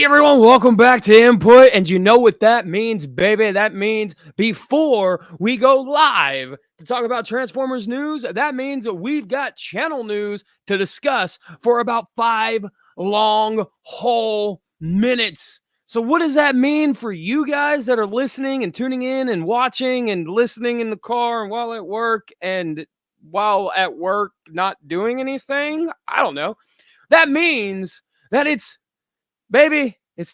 everyone, welcome back to Input, and you know what that means, baby. That means before we go live to talk about Transformers news, that means we've got channel news to discuss for about 5 long whole minutes. So what does that mean for you guys that are listening and tuning in and watching and listening in the car and while at work not doing anything? I don't know. That means that it's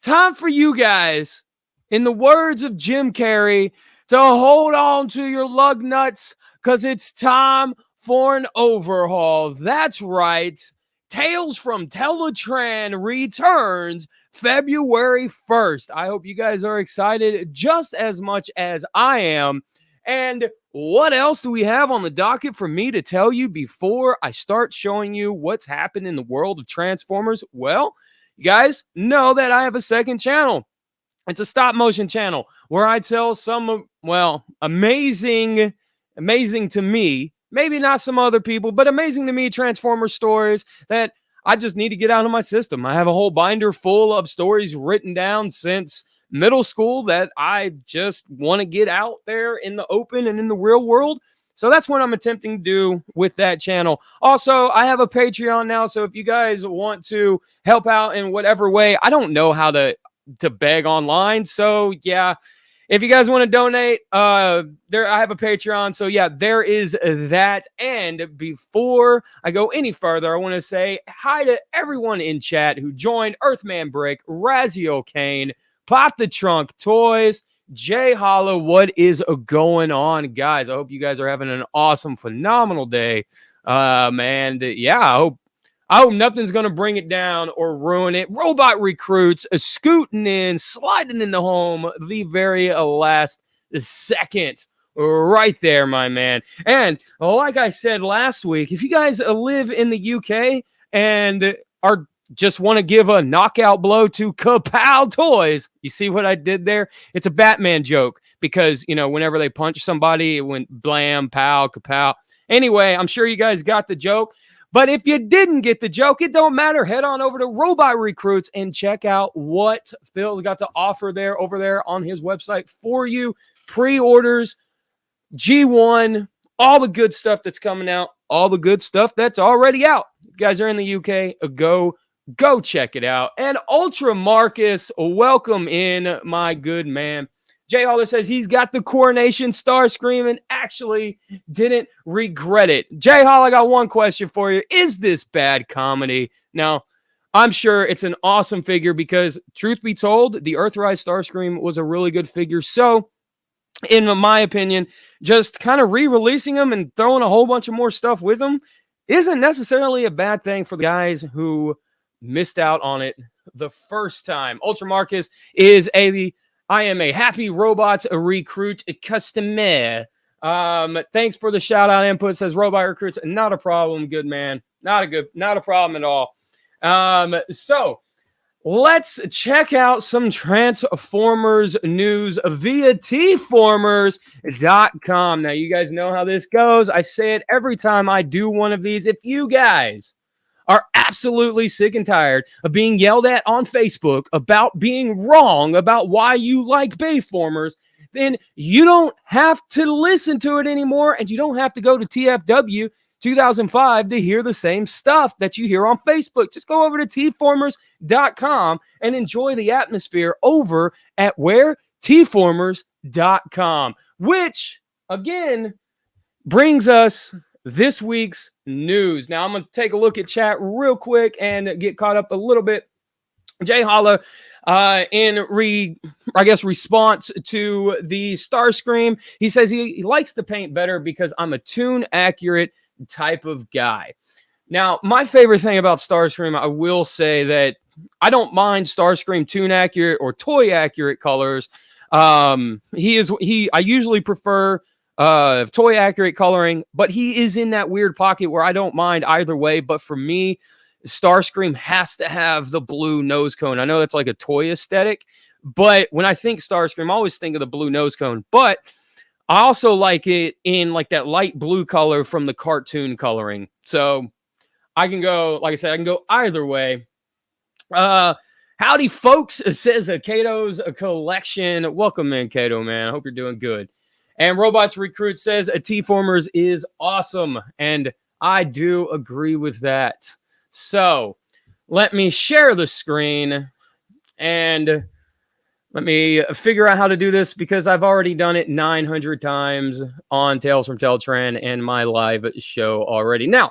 time for you guys, in the words of Jim Carrey, to hold on to your lug nuts because it's time for an overhaul. That's right. Tales from Teletran returns February 1st. I hope you guys are excited just as much as I am. And what else do we have on the docket for me to tell you before I start showing you what's happened in the world of Transformers? Well, you guys know that I have a second channel. It's a stop motion channel where I tell some, amazing to me, maybe not some other people, but amazing to me Transformer stories that I just need to get out of my system. I have a whole binder full of stories written down since middle school that I just want to get out there in the open and in the real world. So that's what I'm attempting to do with that channel. Also, I have a Patreon now, so if you guys want to help out in whatever way, I don't know how to beg online. So yeah, if you guys want to donate, I have a Patreon. So yeah, there is that. And before I go any further, I want to say hi to everyone in chat who joined: Earthman Brick, Razio Kane, Pop the Trunk Toys, Jay Hollow. What is going on, guys? I hope you guys are having an awesome, phenomenal day. And yeah, I hope nothing's gonna bring it down or ruin it. Robot Recruits scooting in, sliding in the home, the very last second. Right there, my man. And like I said last week, if you guys live in the UK and are just want to give a knockout blow to Kapow Toys. You see what I did there? It's a Batman joke because, whenever they punch somebody, it went blam, pow, kapow. Anyway, I'm sure you guys got the joke. But if you didn't get the joke, it don't matter. Head on over to Robot Recruits and check out what Phil's got to offer over there on his website for you. Pre-orders, G1, all the good stuff that's coming out, all the good stuff that's already out. If you guys are in the UK, go check it out. And Ultra Marcus, welcome in, my good man. Jay Holler says he's got the Coronation Starscream and actually didn't regret it. Jay Holler, I got one question for you. Is this bad comedy? Now, I'm sure it's an awesome figure because, truth be told, the Earthrise Starscream was a really good figure. So, in my opinion, just kind of re-releasing them and throwing a whole bunch of more stuff with them isn't necessarily a bad thing for the guys who missed out on it the first time. Ultra Marcus is I am a happy robots recruit customer. Thanks for the shout out input, says Robot Recruits. Not a problem, good man. Not a problem at all. So let's check out some Transformers news via tformers.com. Now, you guys know how this goes. I say it every time I do one of these. If you guys are absolutely sick and tired of being yelled at on Facebook about being wrong about why you like Bayformers, then you don't have to listen to it anymore, and you don't have to go to TFW 2005 to hear the same stuff that you hear on Facebook. Just go over to tformers.com and enjoy the atmosphere over at where? tformers.com, which, again, brings us this week's news. Now, I'm going to take a look at chat real quick and get caught up a little bit. Jay Holla, response to the Starscream, he says he likes the paint better because I'm a tune-accurate type of guy. Now, my favorite thing about Starscream, I will say that I don't mind Starscream tune-accurate or toy-accurate colors. I usually prefer toy accurate coloring, but he is in that weird pocket where I don't mind either way. But for me, Starscream has to have the blue nose cone. I know that's like a toy aesthetic, but when I think Starscream, I always think of the blue nose cone. But I also like it in like that light blue color from the cartoon coloring. So I can go, like I said, I can go either way. Howdy, folks, says Kato's Collection. Welcome in, Kato, man. I hope you're doing good. And Robots Recruit says T-Formers is awesome. And I do agree with that. So let me share the screen and let me figure out how to do this because I've already done it 900 times on Tales from Teltran and my live show already. Now,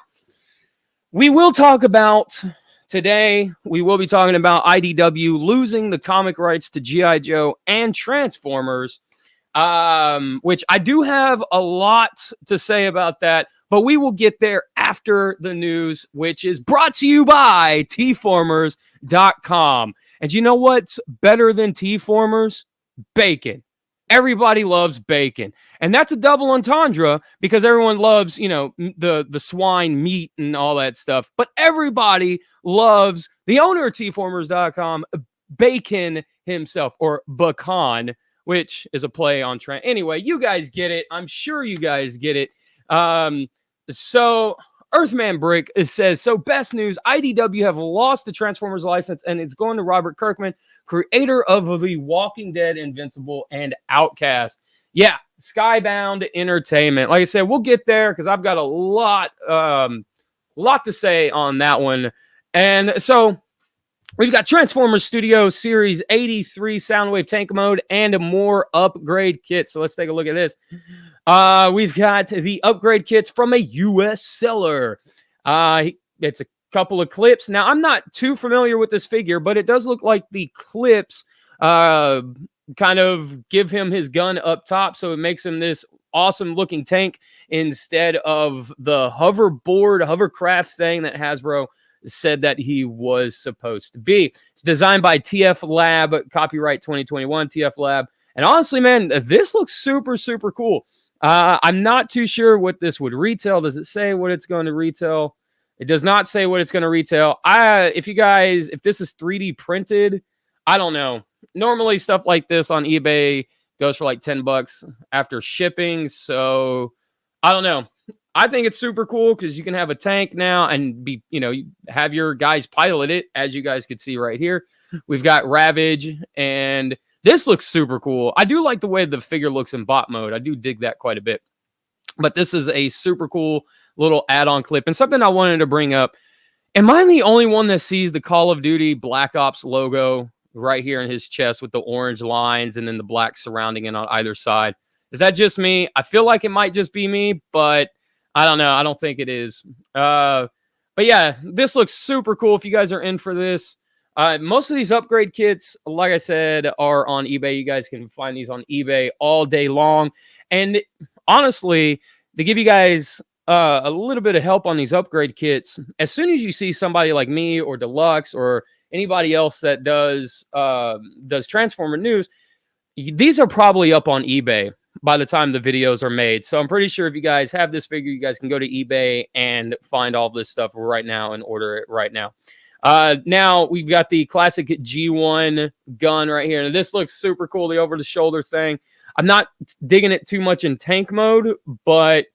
we will talk about today, we will be talking about IDW losing the comic rights to G.I. Joe and Transformers, which I do have a lot to say about that, but we will get there after the news, which is brought to you by Tformers.com. And you know what's better than T-Formers? Bacon. Everybody loves bacon. And that's a double entendre because everyone loves, you know, the swine meat and all that stuff. But everybody loves the owner of Tformers.com, Bacon himself, or Bacon, which is a play on trend. Anyway, you guys get it. I'm sure you guys get it. So Earthman Brick says, so best news, IDW have lost the Transformers license and it's going to Robert Kirkman, creator of The Walking Dead, Invincible, and Outcast. Yeah, Skybound Entertainment. Like I said, we'll get there because I've got a lot to say on that one. And so we've got Transformers Studio Series 83 Soundwave Tank Mode and more upgrade kits. So let's take a look at this. We've got the upgrade kits from a U.S. seller. It's a couple of clips. Now, I'm not too familiar with this figure, but it does look like the clips kind of give him his gun up top, so it makes him this awesome-looking tank instead of the hovercraft thing that Hasbro said that he was supposed to be. It's designed by TF Lab, copyright 2021, TF Lab. And honestly, man, this looks super, super cool. I'm not too sure what this would retail. Does it say what it's going to retail? It does not say what it's going to retail. If this is 3D printed, I don't know. Normally stuff like this on eBay goes for like $10 after shipping. So I don't know. I think it's super cool because you can have a tank now and have your guys pilot it, as you guys could see right here. We've got Ravage, and this looks super cool. I do like the way the figure looks in bot mode. I do dig that quite a bit. But this is a super cool little add-on clip. And something I wanted to bring up. Am I the only one that sees the Call of Duty Black Ops logo right here in his chest with the orange lines and then the black surrounding it on either side? Is that just me? I feel like it might just be me, but I don't know. I don't think it is. But yeah, this looks super cool if you guys are in for this. Most of these upgrade kits, like I said, are on eBay. You guys can find these on eBay all day long. And honestly, to give you guys a little bit of help on these upgrade kits, as soon as you see somebody like me or Deluxe or anybody else that does Transformer news, these are probably up on eBay by the time the videos are made. So I'm pretty sure if you guys have this figure, you guys can go to eBay and find all this stuff right now and order it right now. Now we've got the classic G1 gun right here. And this looks super cool, the over-the-shoulder thing. I'm not digging it too much in tank mode, but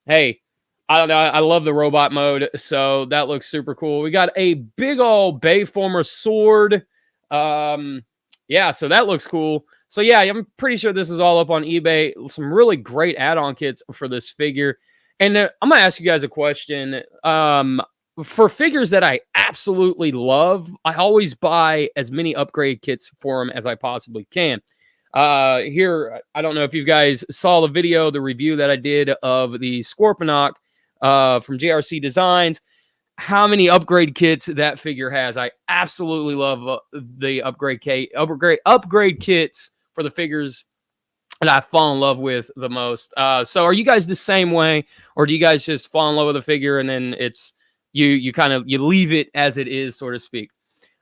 hey, I don't know. I love the robot mode, so that looks super cool. We got a big old Bayformer sword. Yeah, so that looks cool. So yeah, I'm pretty sure this is all up on eBay. Some really great add-on kits for this figure. And I'm going to ask you guys a question. For figures that I absolutely love, I always buy as many upgrade kits for them as I possibly can. Here, I don't know if you guys saw the video, the review that I did of the Scorponok from JRC Designs. How many upgrade kits that figure has. I absolutely love the upgrade kits for the figures that I fall in love with the most. So are you guys the same way, or do you guys just fall in love with a figure and then it's you leave it as it is, so to speak?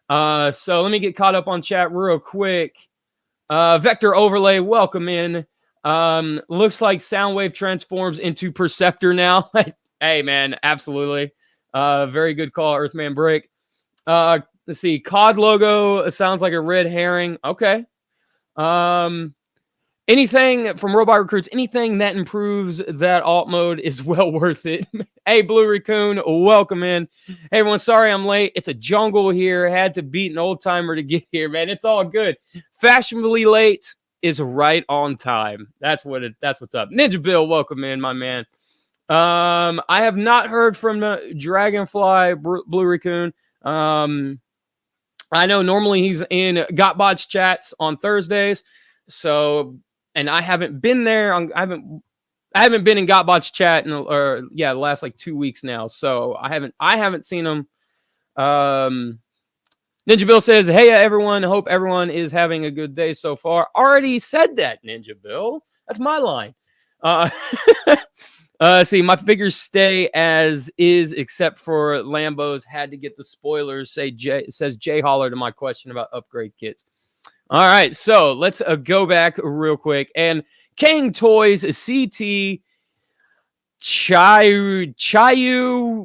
So let me get caught up on chat real quick. Vector Overlay, welcome in. Looks like Soundwave transforms into Perceptor now. Hey man, absolutely. Very good call, Earthman Brick. Let's see. COD logo sounds like a red herring. Okay. anything from Robot Recruits, anything that improves that alt mode is well worth it. Hey, Blue Raccoon, welcome in. Hey, everyone, sorry I'm late. It's a jungle here. Had to beat an old timer to get here, man. It's all good. Fashionably late is right on time. That's what's up. Ninja Bill, welcome in, my man. I have not heard from the Dragonfly Blue Raccoon. I know normally he's in Gotbots chats on Thursdays, so and I haven't been there. I haven't been in Gotbots chat in the last like 2 weeks now, so I haven't seen him. Ninja Bill says, "Hey everyone, hope everyone is having a good day so far." Already said that, Ninja Bill. That's my line. See, my figures stay as is, except for Lambo's. Had to get the spoilers. Says Jay Holler to my question about upgrade kits. All right, so let's go back real quick. And King Toys CT Chayu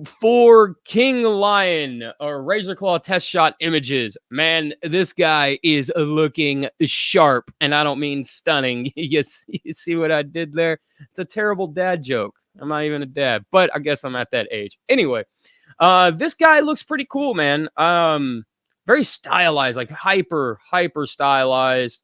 for King Lion or Razor Claw test shot images. Man, this guy is looking sharp, and I don't mean stunning. You see what I did there? It's a terrible dad joke. I'm not even a dad, but I guess I'm at that age. Anyway, this guy looks pretty cool, man. Very stylized, like hyper stylized.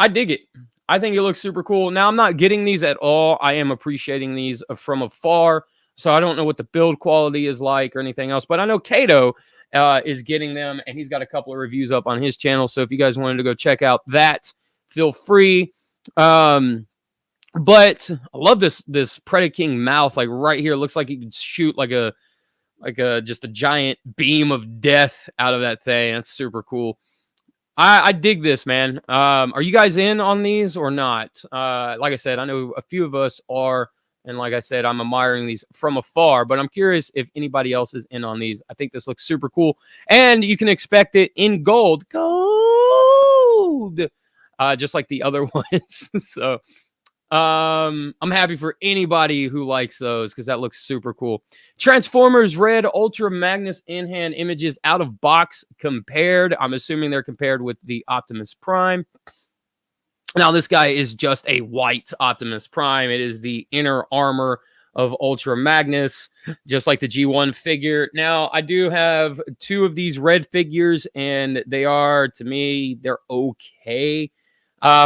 I dig it. I think it looks super cool. Now, I'm not getting these at all. I am appreciating these from afar, so I don't know what the build quality is like or anything else, but I know Kato is getting them, and he's got a couple of reviews up on his channel, so if you guys wanted to go check out that, feel free. But I love this Predaking mouth, like right here. It looks like he could shoot like just a giant beam of death out of that thing. That's super cool. I dig this, man. Are you guys in on these or not? Like I said, I know a few of us are, and like I said, I'm admiring these from afar, but I'm curious if anybody else is in on these. I think this looks super cool, and you can expect it in gold, just like the other ones. So I'm happy for anybody who likes those because that looks super cool. Transformers Red Ultra Magnus in-hand images out of box compared. I'm assuming they're compared with the Optimus Prime. Now, this guy is just a white Optimus Prime. It is the inner armor of Ultra Magnus, just like the G1 figure. Now, I do have 2 of these red figures, and they are, to me, they're okay.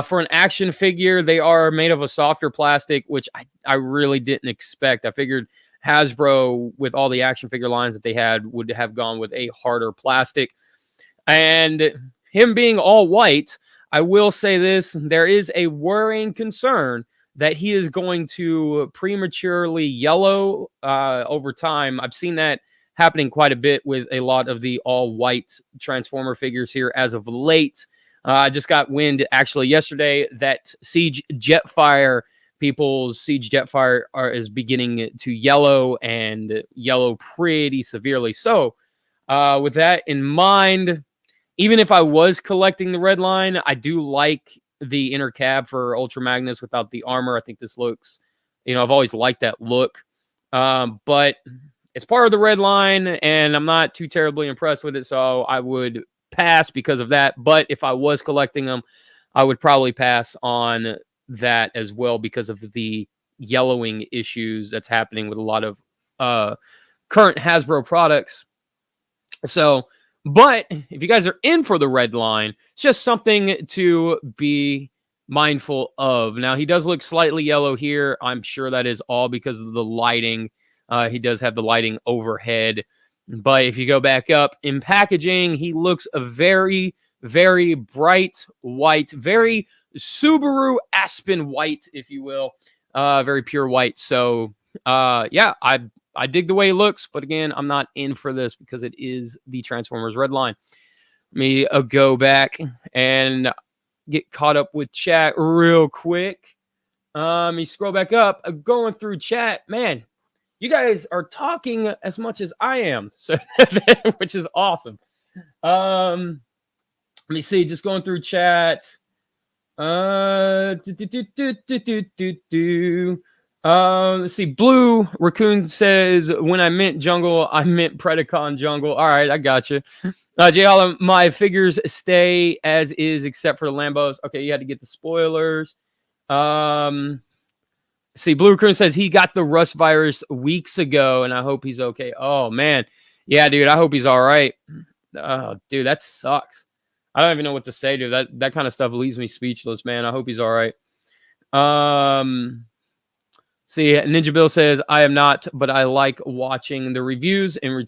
For an action figure, they are made of a softer plastic, which I really didn't expect. I figured Hasbro, with all the action figure lines that they had, would have gone with a harder plastic. And him being all white, I will say this, there is a worrying concern that he is going to prematurely yellow over time. I've seen that happening quite a bit with a lot of the all-white Transformer figures here as of late. I just got wind actually yesterday that Siege Jetfire, people's Siege Jetfire is beginning to yellow and yellow pretty severely. So with that in mind, even if I was collecting the red line, I do like the inner cab for Ultra Magnus without the armor. I think this looks, I've always liked that look. But it's part of the red line, and I'm not too terribly impressed with it, so I would pass because of that. But if I was collecting them, I would probably pass on that as well because of the yellowing issues that's happening with a lot of current Hasbro products. So, but if you guys are in for the red line, it's just something to be mindful of. Now, he does look slightly yellow here. I'm sure that is all because of the lighting. He does have the lighting overhead. But if you go back up in packaging, he looks a very, very bright white, very Subaru Aspen white, if you will. Very pure white. So, yeah, I dig the way he looks. But again, I'm not in for this because it is the Transformers red line. Let me go back and get caught up with chat real quick. Let me scroll back up. Going through chat, man. You guys are talking as much as I am, so which is awesome. Let me see, just going through chat. Let's see. Blue Raccoon says, when I meant jungle, I meant Predacon jungle. All right, I got you. Jay Holland, my figures stay as is except for the Lambos. Okay, you had to get the spoilers. See, Blue Raccoon says he got the rust virus weeks ago, and I hope he's okay. Oh, man. Yeah, dude, I hope he's all right. Oh, dude, that sucks. I don't even know what to say, dude. That kind of stuff leaves me speechless, man. I hope he's all right. See, Ninja Bill says, I am not, but I like watching the reviews in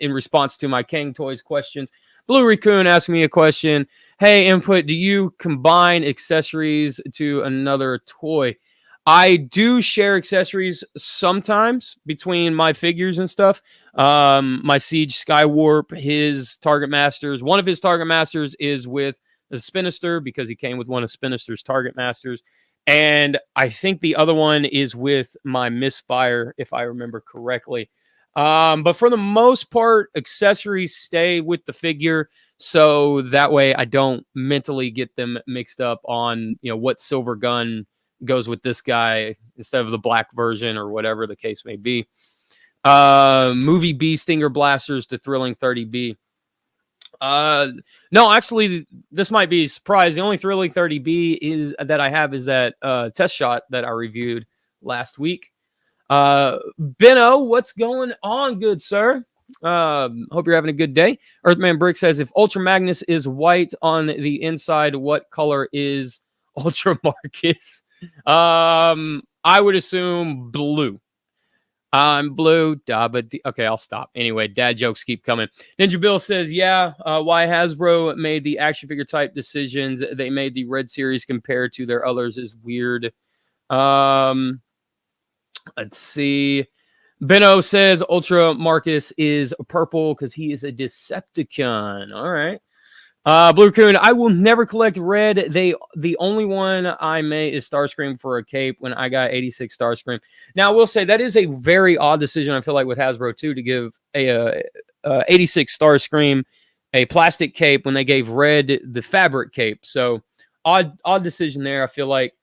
response to my King Toys questions. Blue Raccoon asked me a question. Hey, Input, do you combine accessories to another toy? I do share accessories sometimes between my figures and stuff. My Siege Skywarp, his Target Masters. One of his Target Masters is with the Spinister because he came with one of Spinister's Target Masters. And I think the other one is with my Misfire, if I remember correctly. But for the most part, accessories stay with the figure. So that way I don't mentally get them mixed up on, what silver gun goes with this guy instead of the black version or whatever the case may be. Movie B Stinger Blasters to Thrilling 30B. No, actually, this might be a surprise. The only Thrilling 30B is that I have is that test shot that I reviewed last week. Benno, what's going on, good sir? Hope you're having a good day. Earthman Brick says, if Ultra Magnus is white on the inside, what color is Ultra Marcus? I would assume blue. I'm blue. Okay, I'll stop. Anyway, dad jokes keep coming. Ninja Bill says, yeah, why Hasbro made the action figure type decisions they made the Red Series compared to their others is weird. Let's see. Benno says Ultra Marcus is purple because he is a Decepticon. All right. Blue Coon, I will never collect red. The only one I may is Starscream for a cape when I got 86 Starscream. Now, I will say that is a very odd decision, I feel like, with Hasbro, too, to give a 86 Starscream a plastic cape when they gave red the fabric cape. So, odd decision there, I feel like.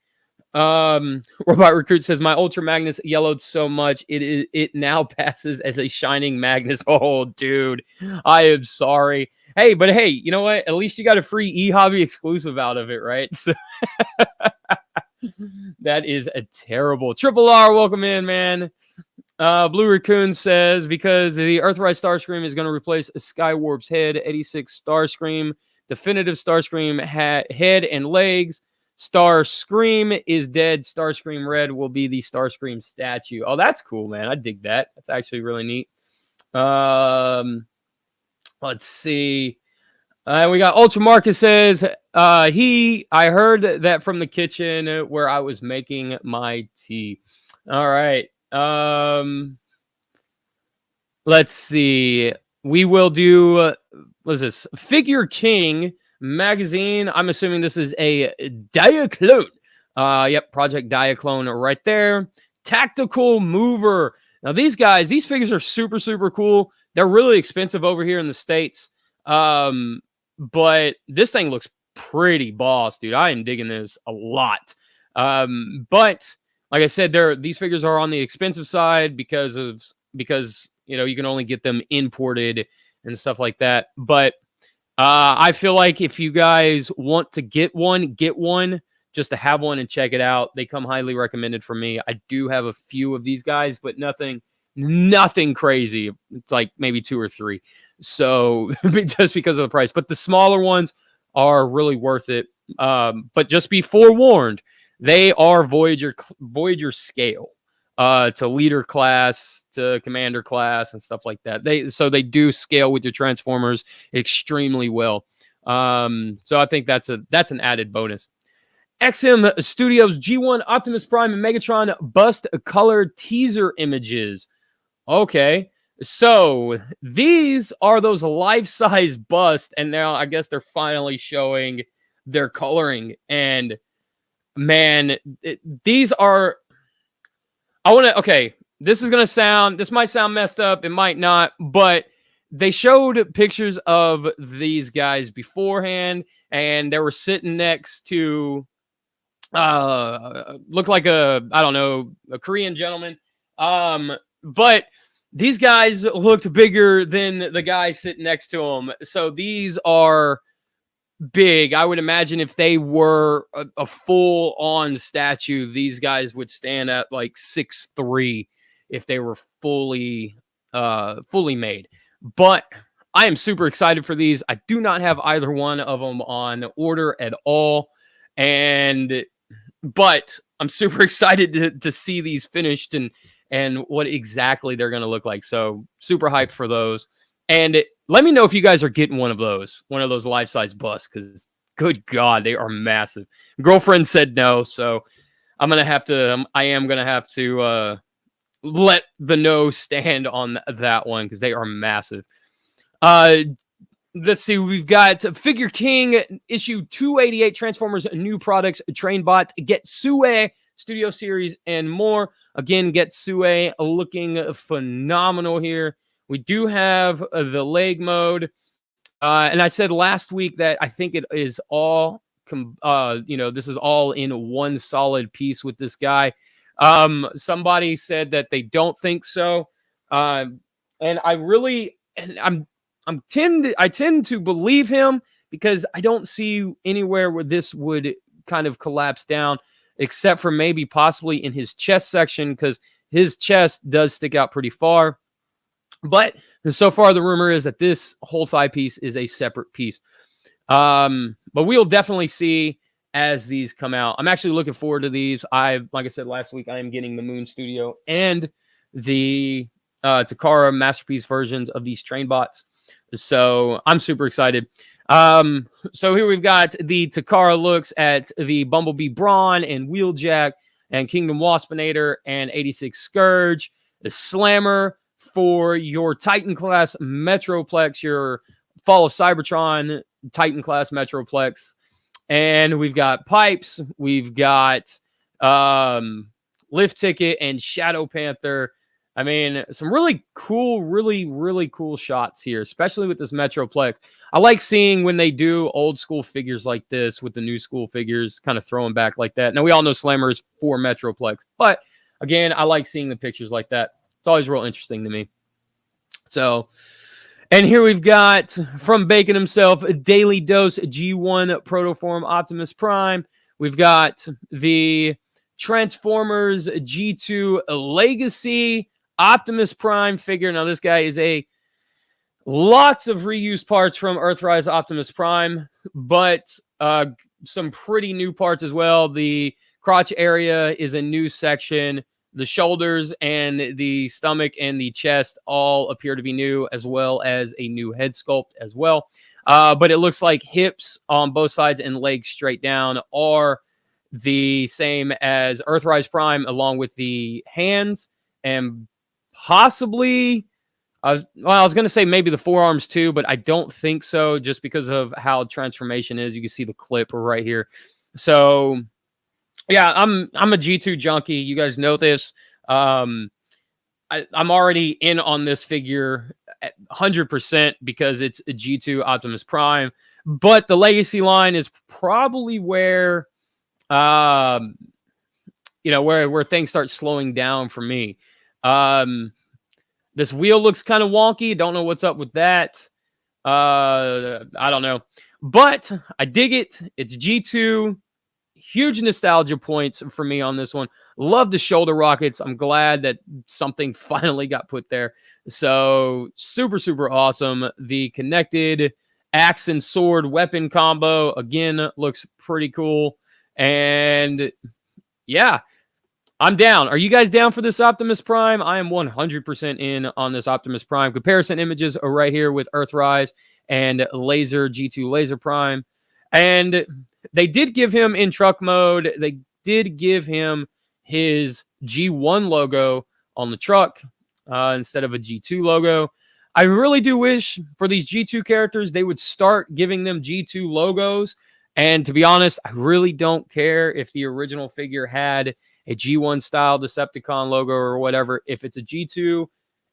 Robot Recruit says, my Ultra Magnus yellowed so much, it now passes as a shining Magnus. Oh, dude, I am sorry. Hey, but hey, you know what? At least you got a free eHobby exclusive out of it, right? So that is a terrible. Triple R, welcome in, man. Blue Raccoon says, because the Earthrise Starscream is going to replace Skywarp's head, 86 Starscream, definitive Starscream head and legs. Starscream is dead. Starscream Red will be the Starscream statue. Oh, that's cool, man. I dig that. That's actually really neat. Let's see. We got Ultra Marcus says, I heard that from the kitchen where I was making my tea. All right. Let's see. We will do, what is this? Figure King magazine. I'm assuming this is a Diaclone. Yep, Project Diaclone right there. Tactical Mover. Now, these figures are super, super cool. They're really expensive over here in the States. But this thing looks pretty boss, dude. I am digging this a lot. But like I said, these figures are on the expensive side because you can only get them imported and stuff like that. But I feel like if you guys want to get one just to have one and check it out. They come highly recommended for me. I do have a few of these guys, but nothing crazy. It's like maybe 2 or 3. So just because of the price, but the smaller ones are really worth it. But just be forewarned, they are Voyager scale, to leader class, to commander class, and stuff like that. They do scale with your Transformers extremely well. So I think that's an added bonus. XM Studios G1 Optimus Prime and Megatron bust color teaser images. Okay, so these are those life-size busts, and now I guess they're finally showing their coloring. And man, these are. Okay, this might sound messed up, it might not, but they showed pictures of these guys beforehand, and they were sitting next to looked like a Korean gentleman. But these guys looked bigger than the guy sitting next to them. So these are big. I would imagine if they were a full-on statue, these guys would stand at like 6'3" if they were fully made. But I am super excited for these. I do not have either one of them on order at all, but I'm super excited to see these finished and what exactly they're going to look like. So super hyped for those. And let me know if you guys are getting one of those life-size busts, because good God, they are massive. Girlfriend said no, so I am gonna have to let the no stand on that one, because they are massive. Let's see, we've got Figure King issue 288, Transformers New Products, Trainbot, Getsue Studio Series, and more. Again, Getsue looking phenomenal here. We do have the leg mode. And I said last week that I think it is all, this is all in one solid piece with this guy. Somebody said that they don't think so. And I tend to believe him, because I don't see anywhere where this would kind of collapse down, except for maybe possibly in his chest section, because his chest does stick out pretty far. But so far, the rumor is that this whole thigh piece is a separate piece. But we'll definitely see as these come out. I'm actually looking forward to these. Like I said last week, I am getting the Moon Studio and the Takara Masterpiece versions of these Trainbots. So I'm super excited. So here we've got the Takara looks at the Bumblebee Brawn and Wheeljack and Kingdom Waspinator and 86 Scourge, the Slammer for your Titan class Metroplex, your Fall of Cybertron Titan class Metroplex. And we've got Pipes, we've got Lift Ticket and Shadow Panther. I mean, some really cool, really cool shots here, especially with this Metroplex. I like seeing when they do old school figures like this with the new school figures, kind of throwing back like that. Now, we all know Slammer is for Metroplex, but again, I like seeing the pictures like that. It's always real interesting to me. So, and here we've got, from Bacon himself, a Daily Dose G1 Protoform Optimus Prime. We've got the Transformers G2 Legacy Optimus Prime figure. Now, this guy is lots of reused parts from Earthrise Optimus Prime, but some pretty new parts as well. The crotch area is a new section. The shoulders and the stomach and the chest all appear to be new, as well as a new head sculpt as well. But it looks like hips on both sides and legs straight down are the same as Earthrise Prime, along with the hands and possibly, I was going to say maybe the forearms too, but I don't think so, just because of how transformation is. You can see the clip right here. So yeah, I'm a G2 junkie. You guys know this. I'm already in on this figure 100% because it's a G2 Optimus Prime. But the Legacy line is probably where, where things start slowing down for me. This wheel looks kind of wonky. Don't know what's up with that. I don't know. But I dig it. It's G2. Huge nostalgia points for me on this one. Love the shoulder rockets. I'm glad that something finally got put there. So super, super awesome. The connected axe and sword weapon combo, again, looks pretty cool. And yeah, I'm down. Are you guys down for this Optimus Prime? I am 100% in on this Optimus Prime. Comparison images are right here with Earthrise and Laser G2 Laser Prime. And they did give him in truck mode. They did give him his G1 logo on the truck instead of a G2 logo. I really do wish for these G2 characters, they would start giving them G2 logos. And to be honest, I really don't care if the original figure had a G1 style Decepticon logo or whatever. If it's a G2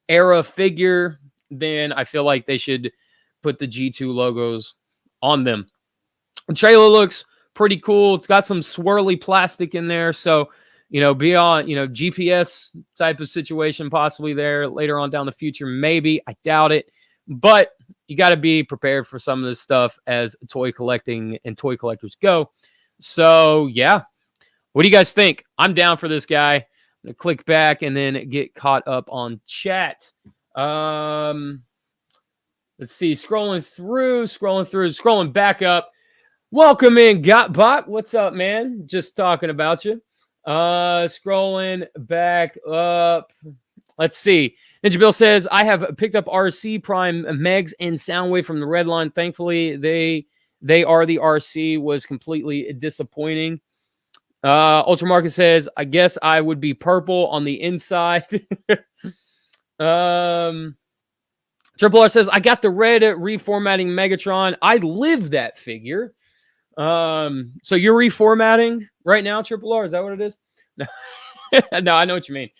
era figure, then I feel like they should put the G2 logos on them. The trailer looks pretty cool. It's got some swirly plastic in there. So, beyond, GPS type of situation possibly there later on down the future. Maybe. I doubt it. But you got to be prepared for some of this stuff as toy collecting and toy collectors go. So, yeah. What do you guys think? I'm down for this guy. I'm going to click back and then get caught up on chat. Let's see. Scrolling back up. Welcome in, Gotbot. What's up, man? Just talking about you. Scrolling back up. Let's see. Ninja Bill says, I have picked up RC Prime Megs and Soundwave from the Red Line. Thankfully, they are the RC. Was completely disappointing. Ultramarket says, I guess I would be purple on the inside. Triple R says, I got the red reformatting Megatron. I live that figure. So you're reformatting right now, Triple R? Is that what it is? No, no, I know what you mean.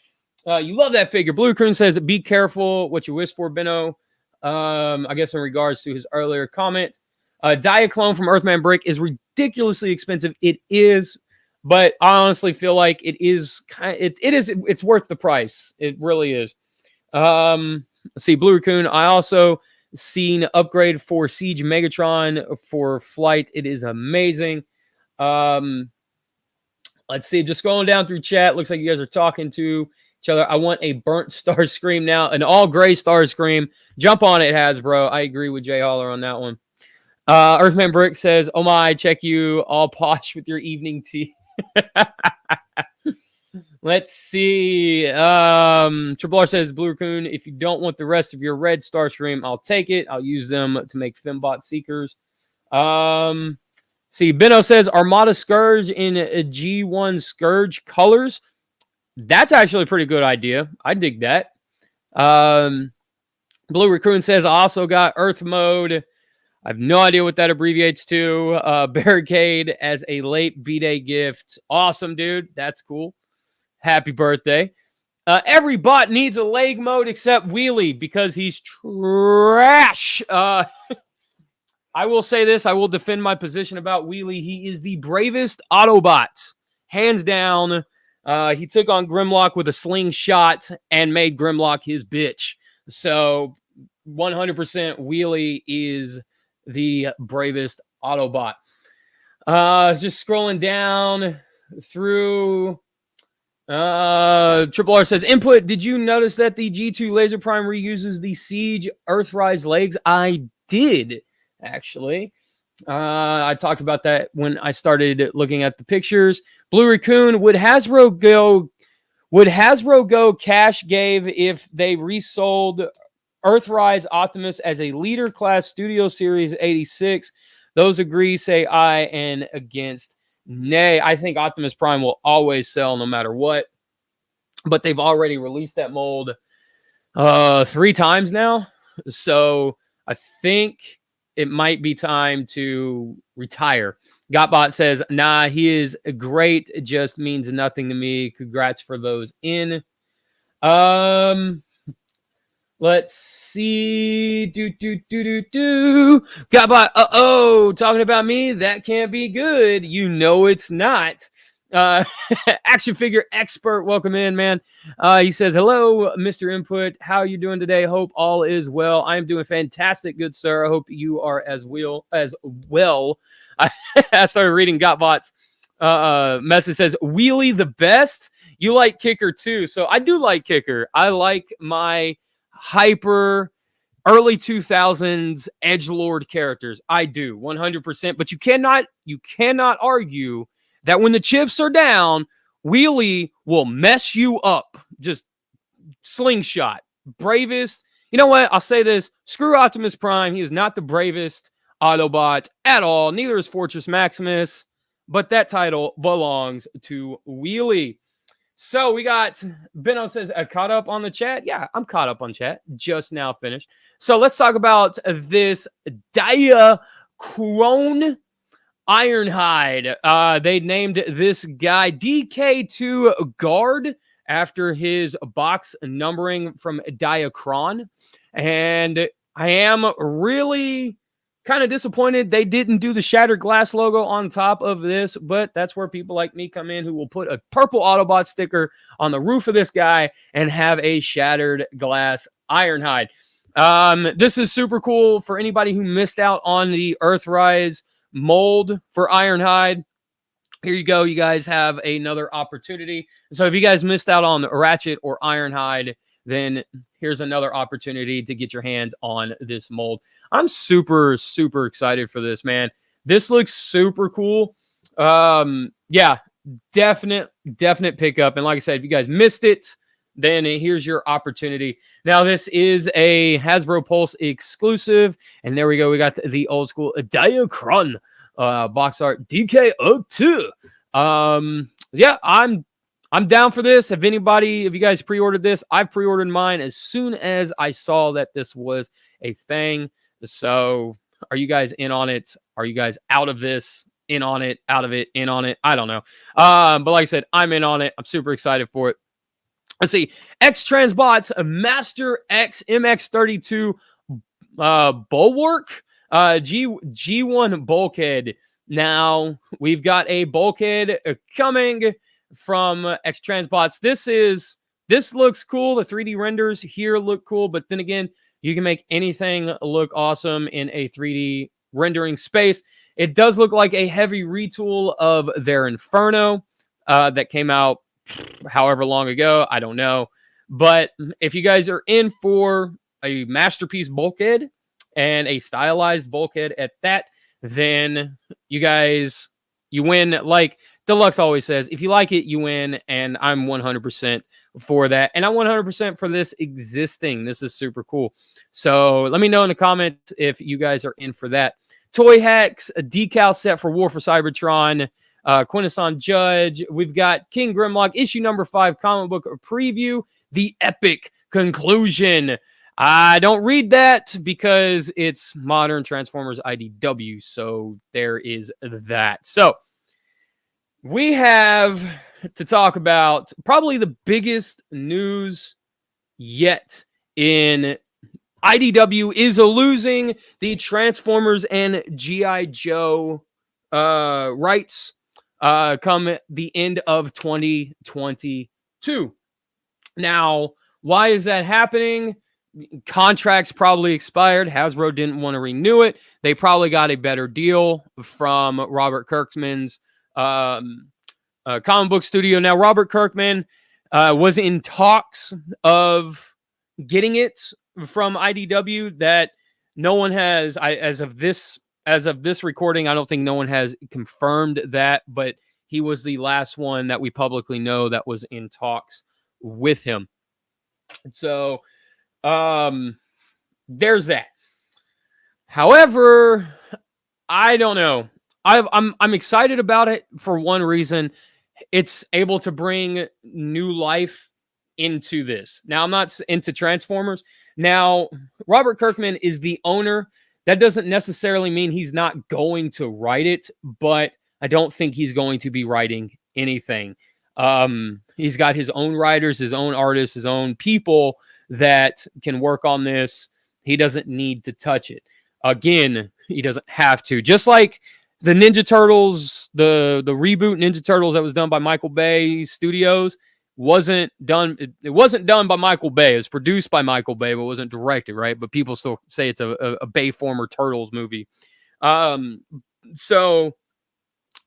You love that figure. Blue Coon says, be careful what you wish for, Benno. I guess in regards to his earlier comment. Diaclone from Earthman Brick is ridiculously expensive. It is, but I honestly feel like it's worth the price. It really is. Let's see, Blue Raccoon. I also seen upgrade for Siege Megatron for flight. It is amazing. Let's see, just scrolling down through chat. Looks like you guys are talking to each other. I want a burnt Starscream now, an all gray Starscream. Jump on it, Hasbro. I agree with Jay Holler on that one. Earthman Brick says, oh my, check you all posh with your evening tea. Let's see. Triple R says, Blue Raccoon, if you don't want the rest of your red Starscream, I'll take it. I'll use them to make Fembot Seekers. See, Benno says, Armada Scourge in a G1 Scourge colors. That's actually a pretty good idea. I dig that. Blue Raccoon says, I also got Earth Mode. I have no idea what that abbreviates to. Barricade as a late B-Day gift. Awesome, dude. That's cool. Happy birthday. Every bot needs a leg mode except Wheelie because he's trash. I will say this. I will defend my position about Wheelie. He is the bravest Autobot. Hands down. He took on Grimlock with a slingshot and made Grimlock his bitch. So 100% Wheelie is the bravest Autobot. Just scrolling down through. Triple R says, input, did you notice that the G2 Laser Prime reuses the Siege Earthrise legs? I did, actually. I talked about that when I started looking at the pictures. Blue Raccoon, would Hasbro go cash gave if they resold Earthrise Optimus as a leader class Studio Series 86? Those agree, say aye, and against nay. I think Optimus Prime will always sell no matter what. But they've already released that mold 3 times now. So I think it might be time to retire. Gotbot says, nah, he is great. It just means nothing to me. Congrats for those in. Let's see. Gotbot, talking about me? That can't be good. You know it's not. Action figure expert, welcome in, man. He says, hello, Mr. Input. How are you doing today? Hope all is well. I am doing fantastic, good sir. I hope you are as well. I started reading Gotbot's message. Says, Wheelie the best? You like Kicker too. So I do like Kicker. I like my hyper early 2000s edgelord characters. I do 100%, but you cannot argue that when the chips are down, Wheelie will mess you up. Just slingshot. Bravest. You know what? I'll say this. Screw Optimus Prime. He is not the bravest Autobot at all. Neither is Fortress Maximus, but that title belongs to Wheelie. So we got, Benno says, caught up on the chat? Yeah, I'm caught up on chat. Just now finished. So let's talk about this Diachrone Ironhide. They named this guy DK2 Guard after his box numbering from Diacron. And I am really kind of disappointed they didn't do the Shattered Glass logo on top of this, but that's where people like me come in who will put a purple Autobot sticker on the roof of this guy and have a Shattered Glass Ironhide. This is super cool for anybody who missed out on the Earthrise mold for Ironhide. Here you go. You guys have another opportunity. So if you guys missed out on Ratchet or Ironhide, then here's another opportunity to get your hands on this mold. I'm super, super excited for this, man. This looks super cool. Yeah, definite pickup. And like I said, if you guys missed it, then here's your opportunity. Now, this is a Hasbro Pulse exclusive. And there we go. We got the old school Diacron box art DK02. Yeah, I'm down for this. If you guys pre-ordered this, I pre-ordered mine as soon as I saw that this was a thing. So are you guys in on it? Are you guys out of this? In on it, out of it, in on it? I don't know. But like I said, I'm in on it. I'm super excited for it. Let's see. X-Transbots Master X MX32 Bulwark G1 bulkhead. Now we've got a bulkhead coming from X-Transbots. This looks cool. The 3D renders here look cool, but then again, you can make anything look awesome in a 3D rendering space. It does look like a heavy retool of their Inferno that came out however long ago. I don't know. But if you guys are in for a masterpiece bulkhead and a stylized bulkhead at that, then you win. Like Deluxe always says, if you like it, you win. And I'm 100% for that. And I'm 100% for this existing. This is super cool. So let me know in the comments if you guys are in for that. Toy Hacks, a decal set for War for Cybertron. Quintesson Judge. We've got King Grimlock, issue number 5, comic book preview, the epic conclusion. I don't read that because it's Modern Transformers IDW. So there is that. So we have to talk about probably the biggest news yet in IDW is losing the Transformers and G.I. Joe rights come the end of 2022. Now, why is that happening? Contracts probably expired. Hasbro didn't want to renew it. They probably got a better deal from Robert Kirkman's comic book studio. Now, Robert Kirkman was in talks of getting it from IDW that no one has, as of this recording, I don't think no one has confirmed that, but he was the last one that we publicly know that was in talks with him. So there's that. However, I don't know. I'm excited about it for one reason. It's able to bring new life into this. Now, I'm not into Transformers. Now, Robert Kirkman is the owner. That doesn't necessarily mean he's not going to write it, but I don't think he's going to be writing anything. He's got his own writers, his own artists, his own people that can work on this. He doesn't need to touch it. Again, he doesn't have to. Just like the Ninja Turtles, the reboot Ninja Turtles that was done by Michael Bay Studios wasn't done. It wasn't done by Michael Bay. It was produced by Michael Bay, but wasn't directed, right? But people still say it's a Bay former Turtles movie. So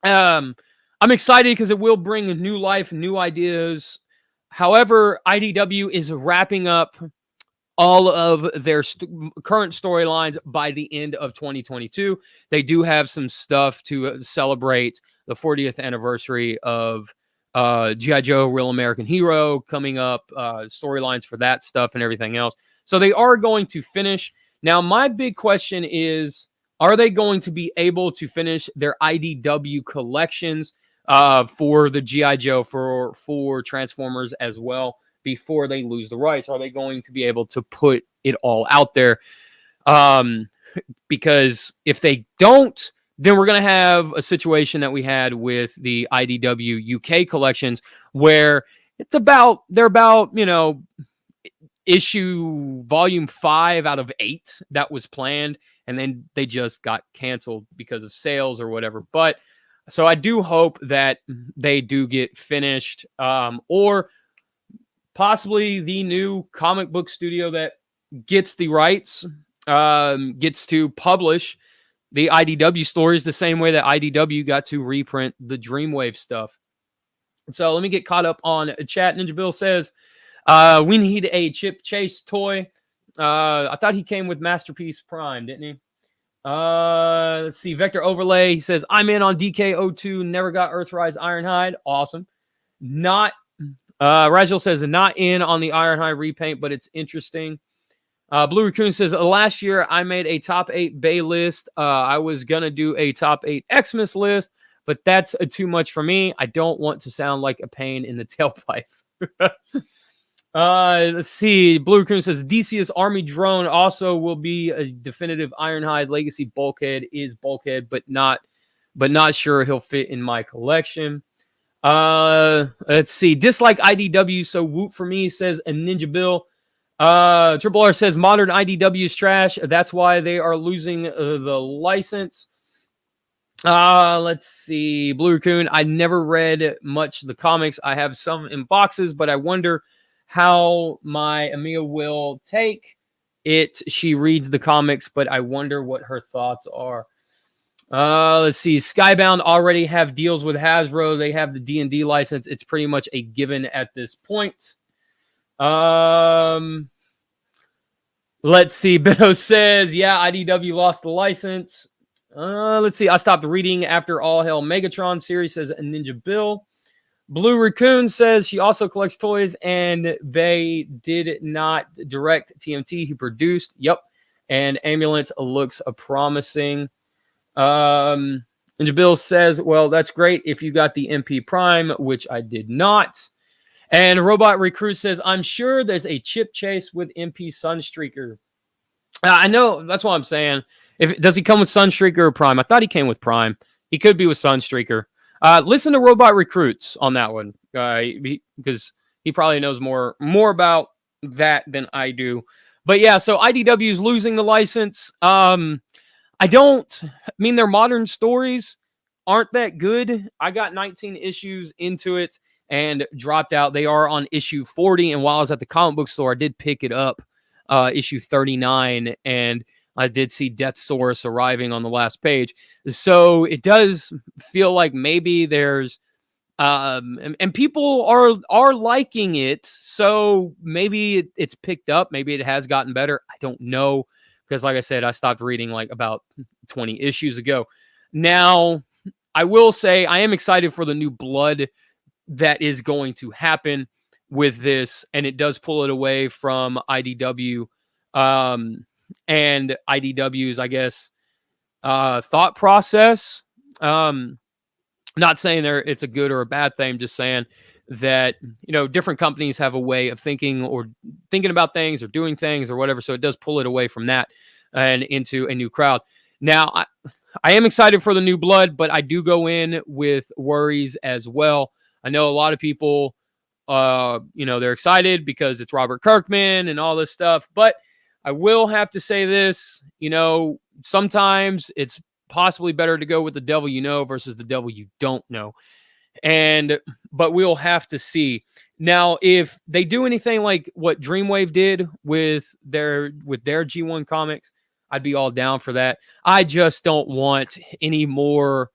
I'm excited because it will bring new life, new ideas. However, IDW is wrapping up all of their current storylines by the end of 2022. They do have some stuff to celebrate the 40th anniversary of G.I. Joe, Real American Hero coming up, storylines for that stuff and everything else. So they are going to finish. Now, my big question is, are they going to be able to finish their IDW collections for the G.I. Joe, for Transformers as well, before they lose the rights? Are they going to be able to put it all out there? Because if they don't, then we're going to have a situation that we had with the IDW UK collections, where they're about, issue volume 5 out of 8 that was planned, and then they just got canceled because of sales or whatever. But so I do hope that they do get finished, or possibly the new comic book studio that gets the rights, gets to publish the IDW stories the same way that IDW got to reprint the Dreamwave stuff. So let me get caught up on chat. Ninja Bill says, we need a Chip Chase toy. I thought he came with Masterpiece Prime, didn't he? Let's see. Vector Overlay, he says, I'm in on DK02, never got Earthrise Ironhide. Awesome. Not, Rajul says, not in on the Ironhide repaint, but it's interesting. Blue Raccoon says, last year I made a top 8 Bay list. I was going to do a top 8 Xmas list, but that's too much for me. I don't want to sound like a pain in the tailpipe. Let's see. Blue Raccoon says, DC's Army Drone also will be a definitive Ironhide Legacy bulkhead. Is bulkhead, but not sure he'll fit in my collection. Let's see. Dislike IDW, so whoop for me, says a Ninja Bill. Triple R says modern IDW is trash. That's why they are losing the license. Let's see. Blue Raccoon, I never read much of the comics. I have some in boxes, but I wonder how my Amiya will take it. She reads the comics, but I wonder what her thoughts are. Let's see. Skybound already have deals with Hasbro. They have the D&D license. It's pretty much a given at this point. Let's see. Beto says, yeah, IDW lost the license. Let's see. I stopped reading after All Hell Megatron series, says Ninja Bill. Blue Raccoon says she also collects toys and they did not direct TMT. He produced. Yep. And Ambulance looks promising. Ninja Bill says, well, that's great if you got the MP Prime, which I did not. And Robot Recruit says, I'm sure there's a Chip Chase with MP Sunstreaker. I know. That's what I'm saying. Does he come with Sunstreaker or Prime? I thought he came with Prime. He could be with Sunstreaker. Listen to Robot Recruits on that one, because he probably knows more about that than I do. But yeah, so IDW is losing the license. I mean, their modern stories aren't that good. I got 19 issues into it and dropped out. They are on issue 40, and while I was at the comic book store, I did pick it up, issue 39, and I did see Death Source arriving on the last page. So it does feel like maybe there's and people are liking it. So maybe it's picked up. Maybe it has gotten better. I don't know, because like I said, I stopped reading like about 20 issues ago. Now, I will say I am excited for the new blood that is going to happen with this, and it does pull it away from IDW. And IDW's, I guess, thought process. Not saying it's a good or a bad thing, just saying that, different companies have a way of thinking about things or doing things or whatever. So it does pull it away from that and into a new crowd. Now, I am excited for the new blood, but I do go in with worries as well. I know a lot of people, they're excited because it's Robert Kirkman and all this stuff, but I will have to say this, sometimes it's possibly better to go with the devil you know versus the devil you don't know. But we'll have to see. Now, if they do anything like what Dreamwave did with their G1 comics, I'd be all down for that. I just don't want any more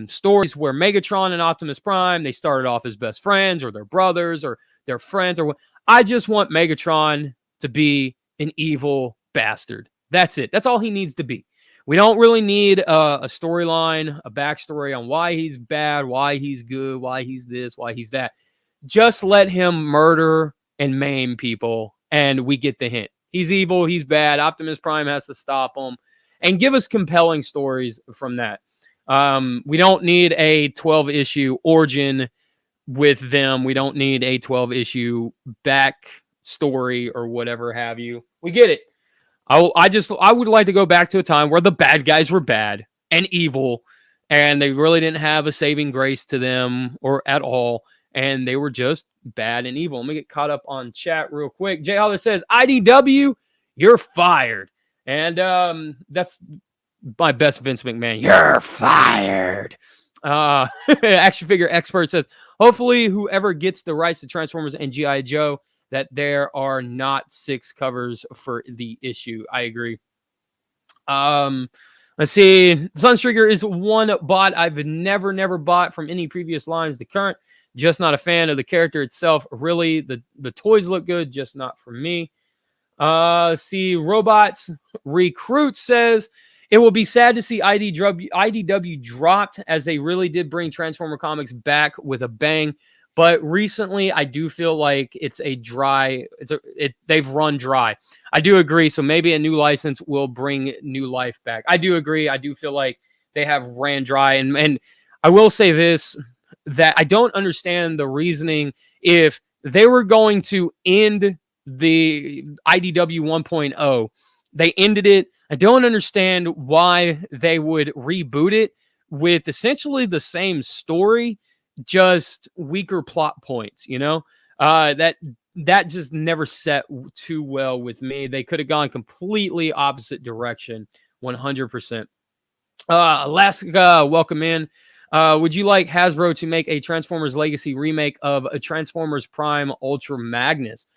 stories where Megatron and Optimus Prime, they started off as best friends or their brothers or their friends. I just want Megatron to be an evil bastard. That's it. That's all he needs to be. We don't really need a storyline, a backstory on why he's bad, why he's good, why he's this, why he's that. Just let him murder and maim people, and we get the hint. He's evil, he's bad. Optimus Prime has to stop him, and give us compelling stories from that. We don't need a 12-issue origin with them. We don't need a 12-issue backstory or whatever have you. We get it. I would like to go back to a time where the bad guys were bad and evil, and they really didn't have a saving grace to them or at all, and they were just bad and evil. Let me get caught up on chat real quick. Jay Holler says, IDW, you're fired. And that's my best Vince McMahon. You're fired. Action Figure Expert says, hopefully whoever gets the rights to Transformers and G.I. Joe, that there are not 6 covers for the issue. I agree. Let's see. Sunstreaker is one bot I've never bought from any previous lines to current. Just not a fan of the character itself. Really, the toys look good, just not for me. See, Robots Recruit says it will be sad to see IDW dropped, as they really did bring Transformer comics back with a bang. But recently, I do feel like they've run dry. I do agree. So maybe a new license will bring new life back. I do agree. I do feel like they have ran dry. And I will say this, that I don't understand the reasoning. If they were going to end the IDW 1.0, they ended it. I don't understand why they would reboot it with essentially the same story, just weaker plot points, that just never set too well with me. They could have gone completely opposite direction, 100%. Alaska, welcome in. Would you like Hasbro to make a Transformers Legacy remake of a Transformers Prime Ultra Magnus?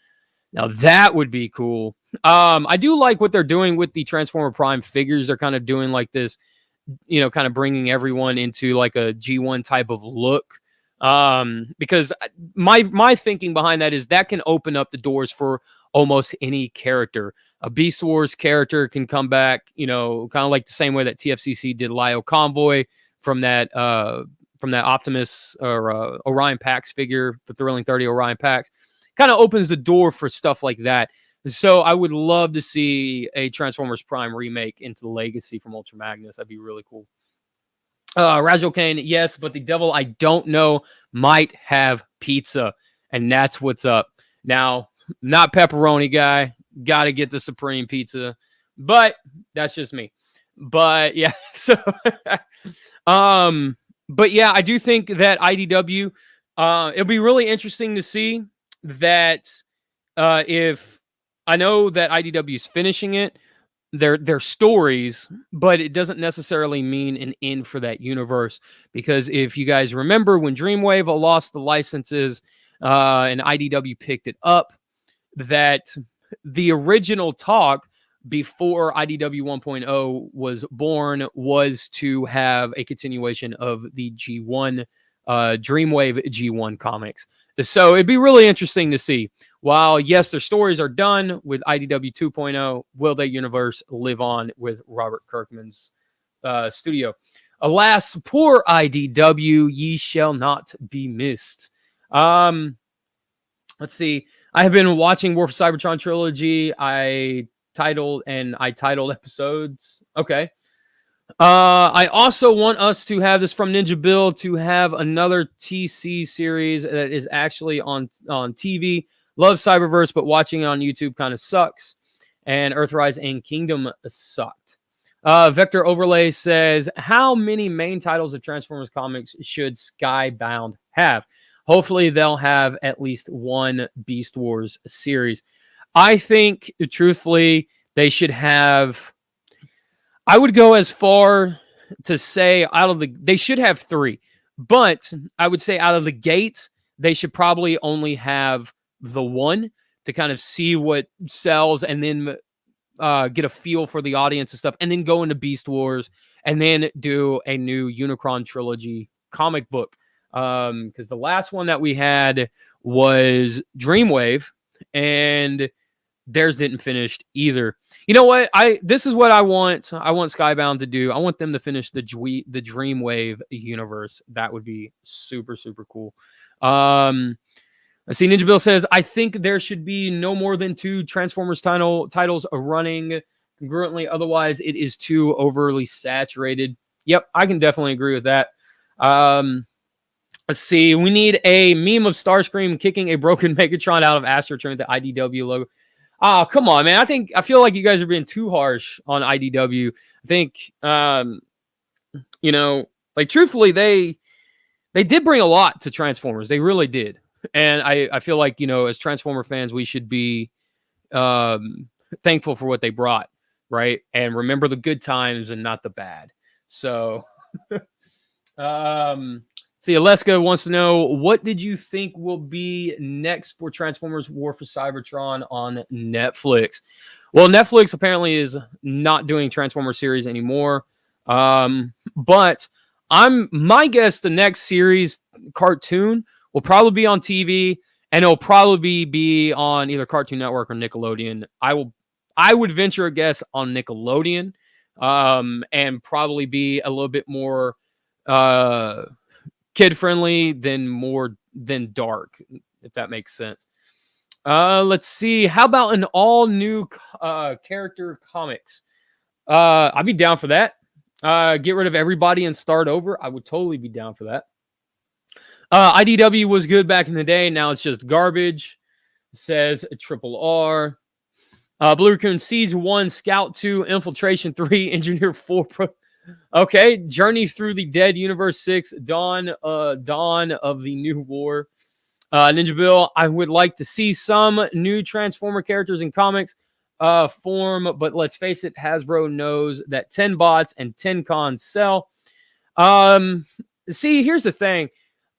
Now that would be cool. I do like what they're doing with the Transformer Prime figures. They're kind of doing like this, kind of bringing everyone into like a G1 type of look. Because my thinking behind that is that can open up the doors for almost any character. A Beast Wars character can come back, kind of like the same way that TFCC did Lio Convoy from that Optimus or Orion Pax figure, the Thrilling 30 Orion Pax. Kind of opens the door for stuff like that. So I would love to see a Transformers Prime remake into Legacy from Ultra Magnus. That'd be really cool. Rajul Kane, yes, but the devil I don't know might have pizza, and that's what's up. Now, not pepperoni guy, got to get the Supreme pizza, but that's just me. But yeah, so but yeah, I do think that IDW, it'll be really interesting to see that if I know that IDW is finishing it, their stories, but it doesn't necessarily mean an end for that universe. Because if you guys remember when Dreamwave lost the licenses and IDW picked it up, that the original talk before IDW 1.0 was born was to have a continuation of the G1 Dreamwave G1 comics. So it'd be really interesting to see. While, yes, their stories are done with IDW 2.0, will their universe live on with Robert Kirkman's studio? Alas, poor IDW, ye shall not be missed. Let's see. I have been watching War for Cybertron trilogy. I titled episodes. Okay. I also want us to have this from Ninja Bill to have another TC series that is actually on TV. Love Cyberverse, but watching it on YouTube kind of sucks. And Earthrise and Kingdom sucked. Vector Overlay says, how many main titles of Transformers comics should Skybound have? Hopefully they'll have at least one Beast Wars series. I think, truthfully, they should have... I would go as far to say they should have 3, but I would say out of the gate, they should probably only have the 1 to kind of see what sells and then get a feel for the audience and stuff, and then go into Beast Wars and then do a new Unicron trilogy comic book. Because the last one that we had was Dreamwave, and theirs didn't finish either. You know what? This is what I want. I want Skybound to do. I want them to finish the Dreamwave universe. That would be super, super cool. I see Ninja Bill says, I think there should be no more than 2 Transformers titles running congruently. Otherwise, it is too overly saturated. Yep, I can definitely agree with that. Let's see. We need a meme of Starscream kicking a broken Megatron out of Asriel with the IDW logo. Oh, come on, man. I feel like you guys are being too harsh on IDW. I think, truthfully, they did bring a lot to Transformers. They really did. And I feel like, as Transformer fans, we should be thankful for what they brought, right? And remember the good times and not the bad. So, See, Aleska wants to know, what did you think will be next for Transformers War for Cybertron on Netflix? Well, Netflix apparently is not doing Transformers series anymore. But my guess the next series cartoon will probably be on TV, and it'll probably be on either Cartoon Network or Nickelodeon. I would venture a guess on Nickelodeon, and probably be a little bit more kid friendly than dark, if that makes sense. Let's see. How about an all new character comics? I'd be down for that. Get rid of everybody and start over. I would totally be down for that. IDW was good back in the day. Now it's just garbage. Says Triple R. Blue Raccoon, Siege 1, Scout 2, Infiltration 3, Engineer 4. Okay, Journey Through the Dead, Universe 6, Dawn of the New War. Ninja Bill, I would like to see some new Transformer characters in comics form, but let's face it, Hasbro knows that 10 bots and 10 cons sell. See, here's the thing.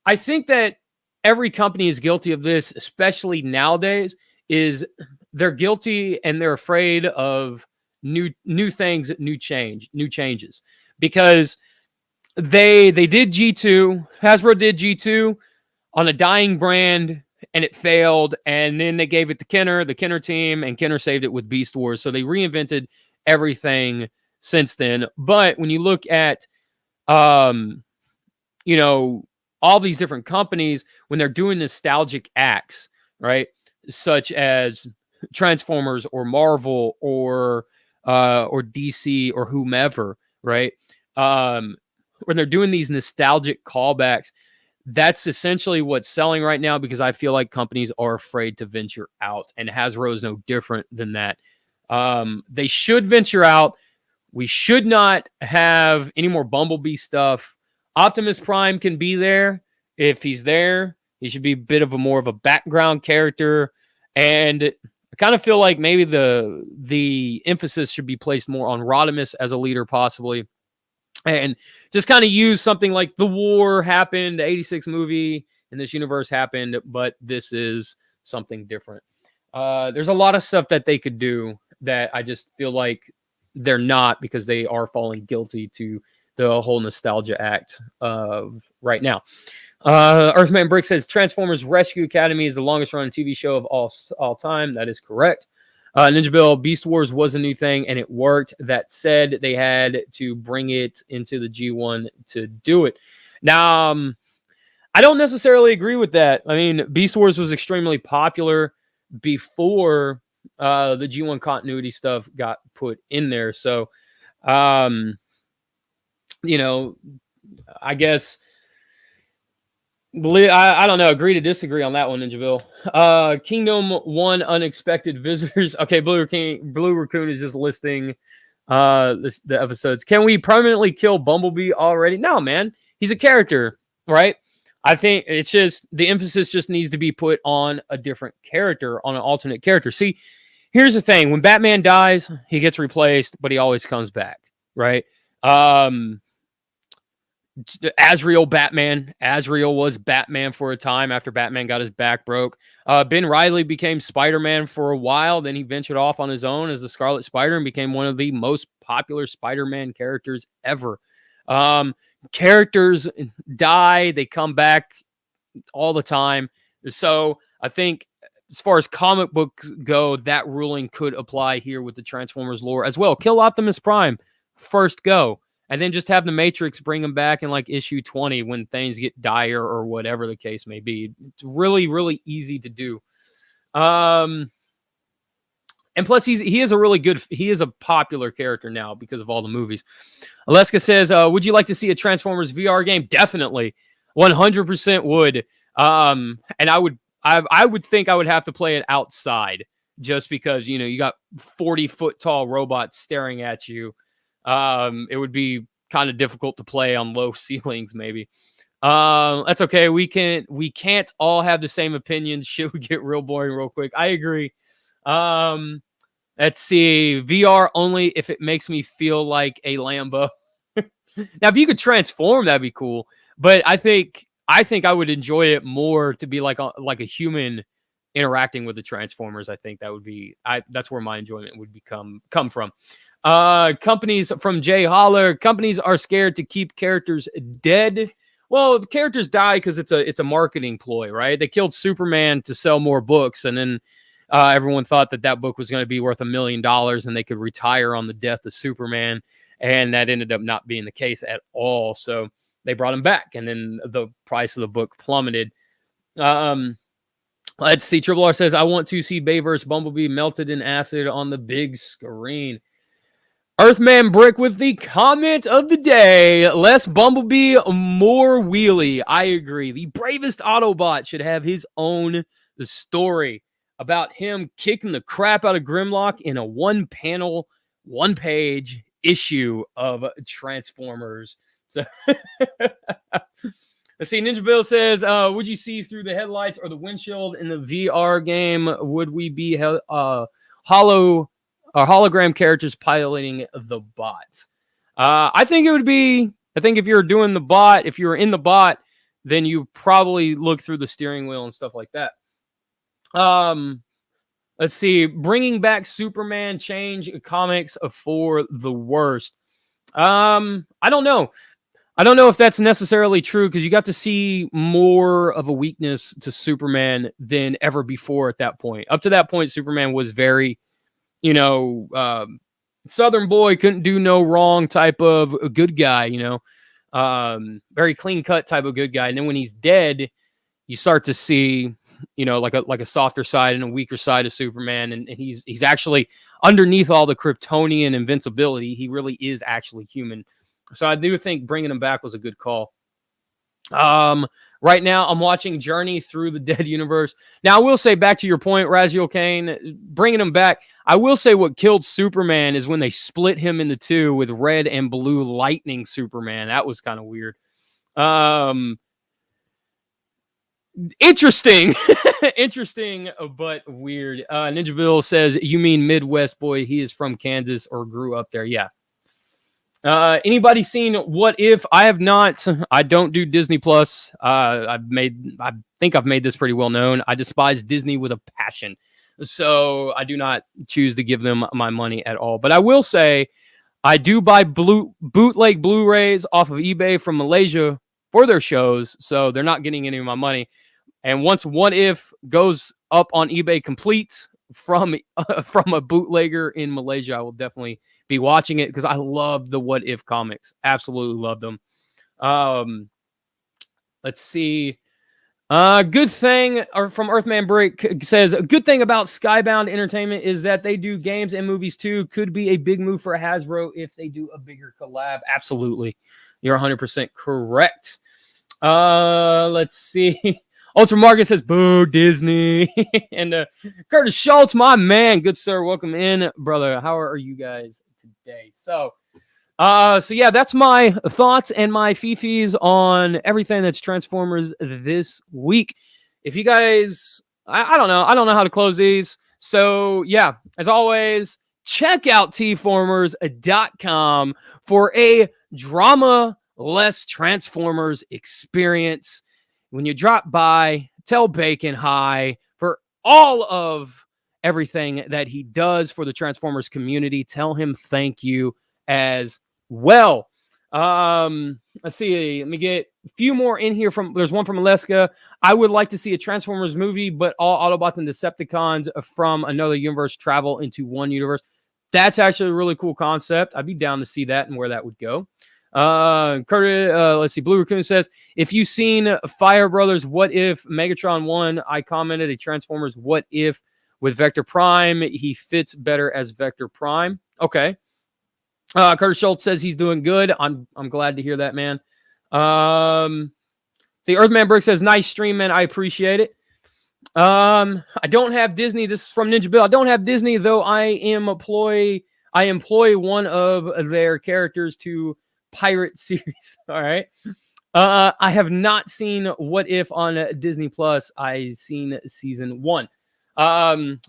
I think that every company is guilty of this, especially nowadays, is they're guilty and they're afraid of new things, new changes, because they did G2, Hasbro did G2 on a dying brand, and it failed, and then they gave it to Kenner, the Kenner team, and Kenner saved it with Beast Wars. So they reinvented everything since then. But when you look at all these different companies, when they're doing nostalgic acts, right, such as Transformers or Marvel or DC or whomever, right? When they're doing these nostalgic callbacks, that's essentially what's selling right now, because I feel like companies are afraid to venture out, and Hasbro is no different than that. They should venture out. We should not have any more Bumblebee stuff. Optimus Prime can be there. If he's there, he should be a bit of more of a background character. And I kind of feel like maybe the emphasis should be placed more on Rodimus as a leader, possibly. And just kind of use something like the war happened, the 86 movie in this universe happened, but this is something different. There's a lot of stuff that they could do that I just feel like they're not, because they are falling guilty to the whole nostalgia act of right now. Earthman Brick says Transformers Rescue Academy is the longest running TV show of all time. That is correct. Ninja Bill, Beast Wars was a new thing, and it worked. That said, they had to bring it into the G1 to do it. Now, I don't necessarily agree with that. I mean, Beast Wars was extremely popular before the G1 continuity stuff got put in there. So, I guess I don't know. Agree to disagree on that one, Ninja Bill. Kingdom 1 Unexpected Visitors. Okay, Blue Raccoon is just listing the episodes. Can we permanently kill Bumblebee already? No, man. He's a character, right? I think it's just the emphasis just needs to be put on a different character, on an alternate character. See, here's the thing. When Batman dies, he gets replaced, but he always comes back, right? Asriel Batman. Asriel was Batman for a time after Batman got his back broke. Ben Reilly became Spider-Man for a while. Then he ventured off on his own as the Scarlet Spider and became one of the most popular Spider-Man characters ever. Characters die. They come back all the time. So I think as far as comic books go, that ruling could apply here with the Transformers lore as well. Kill Optimus Prime. First go. And then just have the Matrix bring him back in like issue 20 when things get dire or whatever the case may be. It's really, really easy to do. And plus, he is a popular character now because of all the movies. Aleska says, would you like to see a Transformers VR game? Definitely. 100% would. And I would think I would have to play it outside just because, you got 40-foot tall robots staring at you. It would be kind of difficult to play on low ceilings, maybe. That's okay. We can't all have the same opinions. Shit would get real boring real quick. I agree. Let's see. VR only if it makes me feel like a Lambo. Now, if you could transform, that'd be cool. But I think I think I would enjoy it more to be like a human interacting with the Transformers. I think that would be that's where my enjoyment would come from. Companies from Jay Holler. Companies are scared to keep characters dead. Well, the characters die because it's a marketing ploy, right? They killed Superman to sell more books, and then everyone thought that book was going to be worth $1 million, and they could retire on the death of Superman, and that ended up not being the case at all. So they brought him back, and then the price of the book plummeted. Let's see. Triple R says, I want to see Bayverse Bumblebee melted in acid on the big screen. Earthman Brick with the comment of the day. Less Bumblebee, more Wheelie. I agree. The bravest Autobot should have his own story about him kicking the crap out of Grimlock in a one-panel, one-page issue of Transformers. So let's see. Ninja Bill says, would you see through the headlights or the windshield in the VR game? Would we be hologram characters piloting the bot? I think it would be, I think if you're doing the bot, if you're in the bot, then you probably look through the steering wheel and stuff like that. Let's see. Bringing back Superman change comics for the worst. I don't know. I don't know if that's necessarily true because you got to see more of a weakness to Superman than ever before at that point. Up to that point, Superman was very, Southern boy, couldn't do no wrong type of a good guy, very clean cut type of good guy. And then when he's dead, you start to see, like a softer side and a weaker side of Superman. And he's actually underneath all the Kryptonian invincibility. He really is actually human. So I do think bringing him back was a good call. Right now, I'm watching Journey Through the Dead Universe. Now, I will say, back to your point, Raziel Kane, bringing him back, I will say what killed Superman is when they split him into two with red and blue lightning Superman. That was kind of weird. Interesting. Interesting, but weird. Ninja Bill says, you mean Midwest boy? He is from Kansas or grew up there. Yeah. Anybody seen What If? I have not. I don't do Disney Plus. I think I've made this pretty well known. I despise Disney with a passion. So I do not choose to give them my money at all. But I will say I do buy bootleg Blu-rays off of eBay from Malaysia for their shows. So they're not getting any of my money. And once What If goes up on eBay complete from a bootlegger in Malaysia, I will definitely be watching it because I love the What If comics. Absolutely love them. Let's see. Good thing, or from Earthman Brick says, a good thing about Skybound Entertainment is that they do games and movies too. Could be a big move for Hasbro if they do a bigger collab. Absolutely. You're 100% correct. Let's see. Ultra Marcus says, boo, Disney. And Curtis Schultz, my man. Good sir. Welcome in, brother. How are you guys today? So yeah, that's my thoughts and my fifis on everything that's Transformers this week. If you guys, I don't know how to close these. So yeah, as always, check out tformers.com for a drama-less Transformers experience. When you drop by, tell Bacon hi for all of everything that he does for the Transformers community. Tell him thank you as well. Let's see. Let me get a few more in here. There's one from Alaska. I would like to see a Transformers movie, but all Autobots and Decepticons from another universe travel into one universe. That's actually a really cool concept. I'd be down to see that and where that would go. Let's see. Blue Raccoon says, if you've seen Fire Brothers What If Megatron 1, I commented a Transformers What If with Vector Prime. He fits better as Vector Prime. Okay. Curtis Schultz says he's doing good. I'm glad to hear that, man. See, Earthman Brick says, nice stream, man. I appreciate it. I don't have Disney. This is from Ninja Bill. I don't have Disney, though I employ one of their characters to pirate series. All right. I have not seen What If on Disney Plus. I've seen season 1.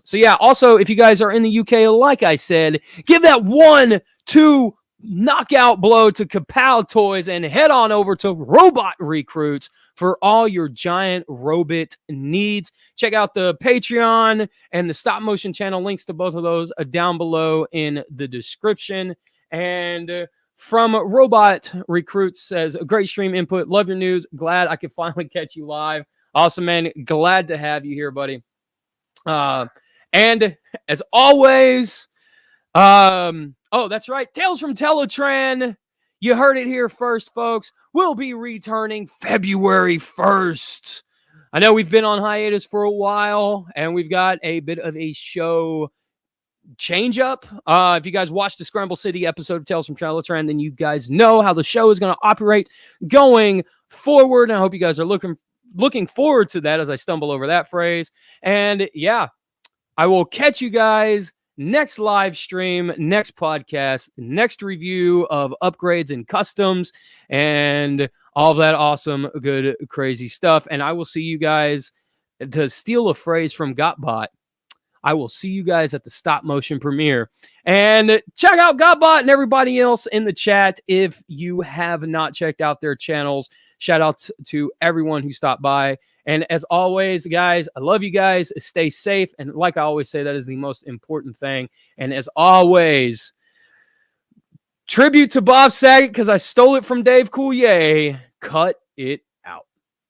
So yeah, also if you guys are in the UK, like I said, give that 1, 2 knockout blow to Kapow Toys and head on over to Robot Recruits for all your giant robot needs. Check out the Patreon and the stop motion channel. Links to both of those are down below in the description. And from Robot Recruits says, great stream input. Love your news. Glad I could finally catch you live. Awesome, man. Glad to have you here, buddy. And as always, oh, that's right. Tales from Teletran. You heard it here first, folks. We'll be returning February 1st. I know we've been on hiatus for a while, and we've got a bit of a show change up. If you guys watched the Scramble City episode of Tales from Teletran, then you guys know how the show is going to operate going forward. And I hope you guys are looking forward to that as I stumble over that phrase. And yeah, I will catch you guys next live stream, next podcast, next review of upgrades and customs and all of that awesome, good, crazy stuff. And I will see you guys, to steal a phrase from Gotbot, I will see you guys at the stop motion premiere. And check out Gotbot and everybody else in the chat if you have not checked out their channels. Shout out to everyone who stopped by. And as always, guys, I love you guys. Stay safe. And like I always say, that is the most important thing. And as always, tribute to Bob Saget, because I stole it from Dave Coulier. Cut it